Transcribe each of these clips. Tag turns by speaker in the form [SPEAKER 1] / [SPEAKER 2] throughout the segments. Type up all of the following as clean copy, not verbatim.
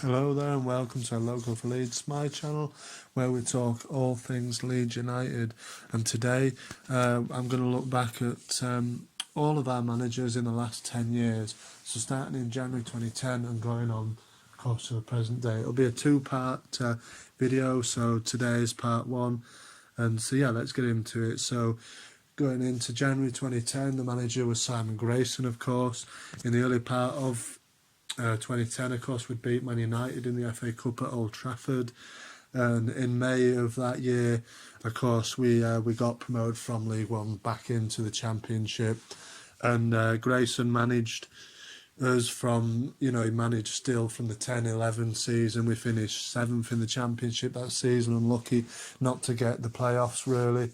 [SPEAKER 1] Hello there and welcome to Loco for Leeds, my channel where we talk all things Leeds United, and today I'm going to look back at all of our managers in the last 10 years, so starting in January 2010 and going on of course to the present day. It'll be a two-part video, so today is part one, and so yeah, let's get into it. So going into January 2010, the manager was Simon Grayson, of course. In the early part of 2010, of course, we'd beat Man United in the FA Cup at Old Trafford, and in May of that year, of course, we got promoted from League One back into the Championship, and Grayson managed us from, he managed still from the 10-11 season. We finished 7th in the Championship that season, unlucky not to get the playoffs really,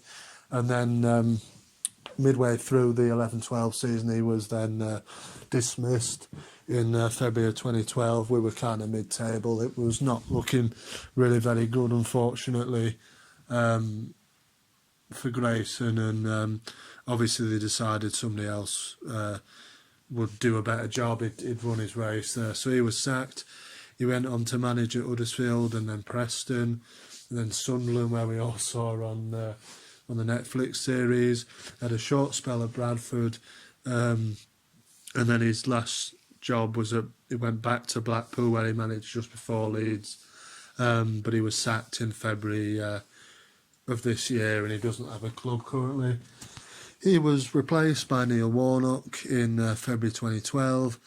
[SPEAKER 1] and then midway through the 11-12 season, he was then dismissed. In February of 2012, we were kind of mid-table. It was not looking really very good, unfortunately, for Grayson, and obviously they decided somebody else would do a better job. He'd run his race there, so he was sacked. He went on to manage at Huddersfield and then Preston, and then Sunderland, where we all saw on the Netflix series. Had a short spell at Bradford, and then his last job was he went back to Blackpool, where he managed just before Leeds, but he was sacked in February of this year, and he doesn't have a club currently. He was replaced by Neil Warnock in February 2012,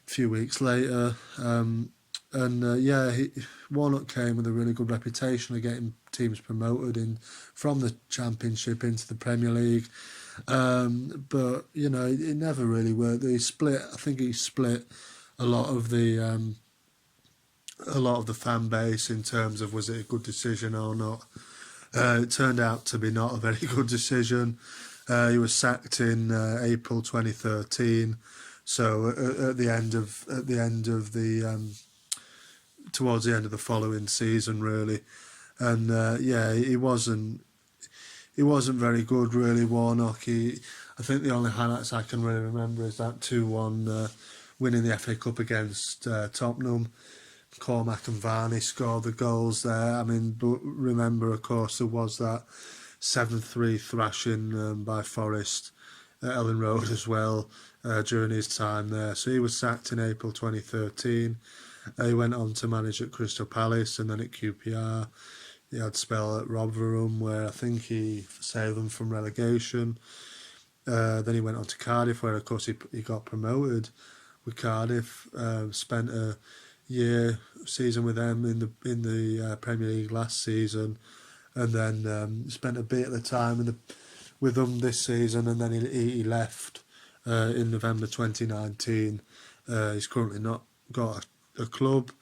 [SPEAKER 1] a few weeks later, Warnock came with a really good reputation of getting teams promoted from the Championship into the Premier League. But it never really worked. I think he split a lot of the fan base in terms of, was it a good decision or not. It turned out to be not a very good decision. He was sacked in April 2013, so towards the end of the following season really, and he wasn't very good really, Warnock. I think the only highlights I can really remember is that 2-1 winning the FA Cup against Tottenham. Cormac and Varney scored the goals there. But remember, of course, there was that 7-3 thrashing by Forest at Ellen Road as well during his time there. So he was sacked in April 2013. He went on to manage at Crystal Palace and then at QPR. He had a spell at Rotherham, where I think he saved them from relegation. Then he went on to Cardiff, where of course he got promoted with Cardiff. Spent a season with them in the Premier League last season, and then spent a bit of the time with them this season, and then he left in November 2019. He's currently not got a club.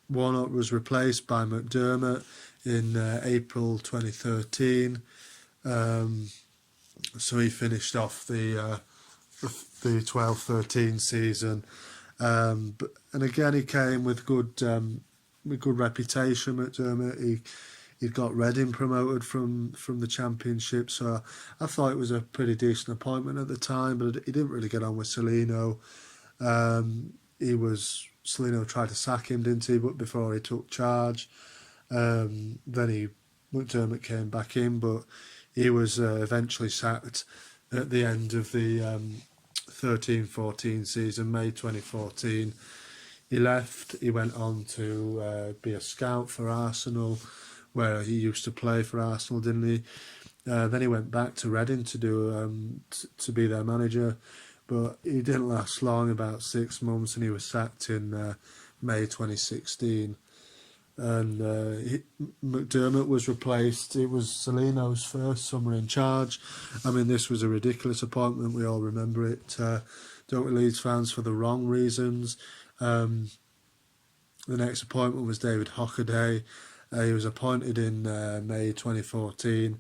[SPEAKER 1] Warnock was replaced by McDermott in April 2013. So he finished off the 12-13 season. And again, he came with good reputation, McDermott. He got Reading promoted from the Championship, so I thought it was a pretty decent appointment at the time, but he didn't really get on with Celino. Celino tried to sack him, didn't he? But before he took charge, McDermott came back in, but he was eventually sacked at the end of the 13-14 season, May 2014. He left. He went on to be a scout for Arsenal, where he used to play for Arsenal, didn't he? Then he went back to Reading to be their manager. But he didn't last long, about 6 months, and he was sacked in May 2016. And McDermott was replaced. It was Celino's first summer in charge. This was a ridiculous appointment. We all remember it, don't we, Leeds fans, for the wrong reasons. The next appointment was David Hockaday. He was appointed in May 2014.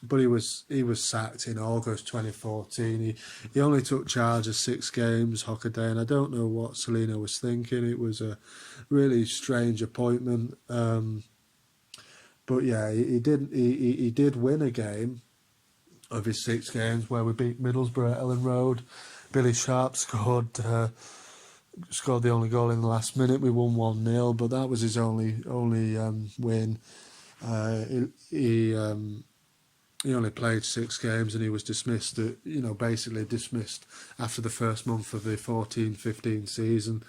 [SPEAKER 1] But he was sacked in August 2014. He only took charge of 6 games, Hockaday, and I don't know what Celino was thinking. It was a really strange appointment. But yeah, he did win a game of his 6 games, where we beat Middlesbrough at Ellen Road. Billy Sharp scored scored the only goal in the last minute. We won 1-0, but that was his only win. He only played 6 games and he was dismissed. Basically dismissed after the first month of the 14-15 season.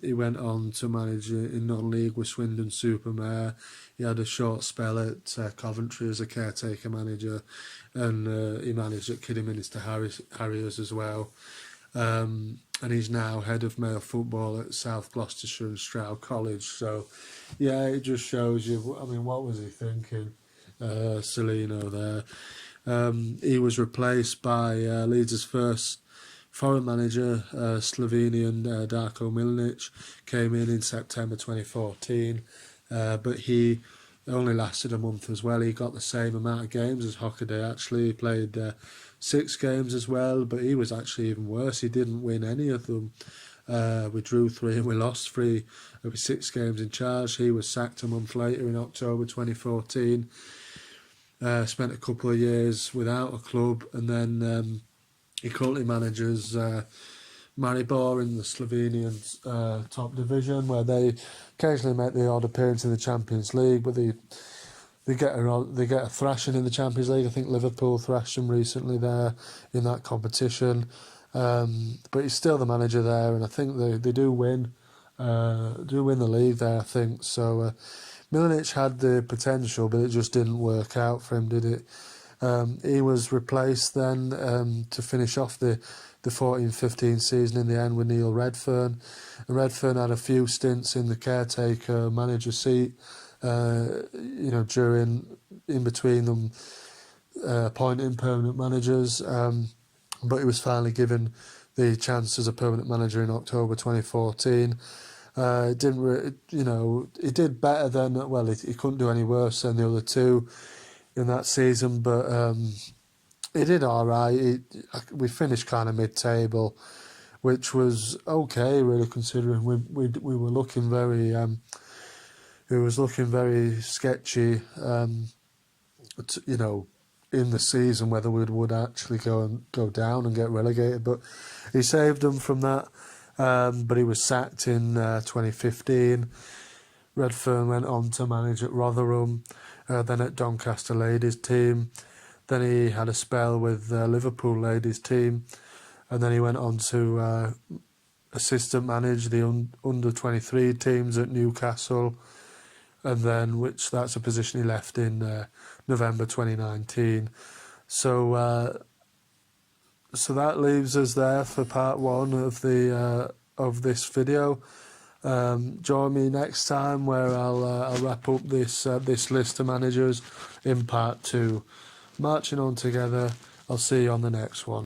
[SPEAKER 1] He went on to manage in non-league with Swindon Supermare. He had a short spell at Coventry as a caretaker manager, and he managed at Kidderminster Harriers as well. And he's now head of male football at South Gloucestershire and Stroud College. So, yeah, it just shows you. I mean, what was he thinking, Celino there? He was replaced by Leeds' first foreign manager, Slovenian Darko Milanic, came in September 2014, but he only lasted a month as well. He got the same amount of games as Hockaday actually. He played 6 games as well, but he was actually even worse. He didn't win any of them. We drew 3 and we lost 3 over 6 games in charge. He was sacked a month later in October 2014. Spent a couple of years without a club, and then he currently manages Maribor in the Slovenian top division, where they occasionally make the odd appearance in the Champions League, but they get a thrashing in the Champions League. I think Liverpool thrashed them recently there in that competition, but he's still the manager there, and I think they do win the league there, I think. So Milanic had the potential, but it just didn't work out for him, did it? He was replaced then to finish off the 14-15 season in the end with Neil Redfern. And Redfern had a few stints in the caretaker manager seat, in between them appointing permanent managers. But he was finally given the chance as a permanent manager in October 2014. It did better than, well, he couldn't do any worse than the other 2 in that season, but he did all right. We finished kind of mid-table, which was okay, really, considering we were looking very it was looking very sketchy, in the season whether we would actually go down and get relegated. But he saved them from that. But he was sacked in 2015. Redfern went on to manage at Rotherham, then at Doncaster ladies team. Then he had a spell with Liverpool ladies team, and then he went on to assistant manage the under 23 teams at Newcastle, and then that's a position he left in November 2019. So that leaves us there for part 1 of this video. Join me next time where I'll wrap up this list of managers in part 2. Marching on together. I'll see you on the next one.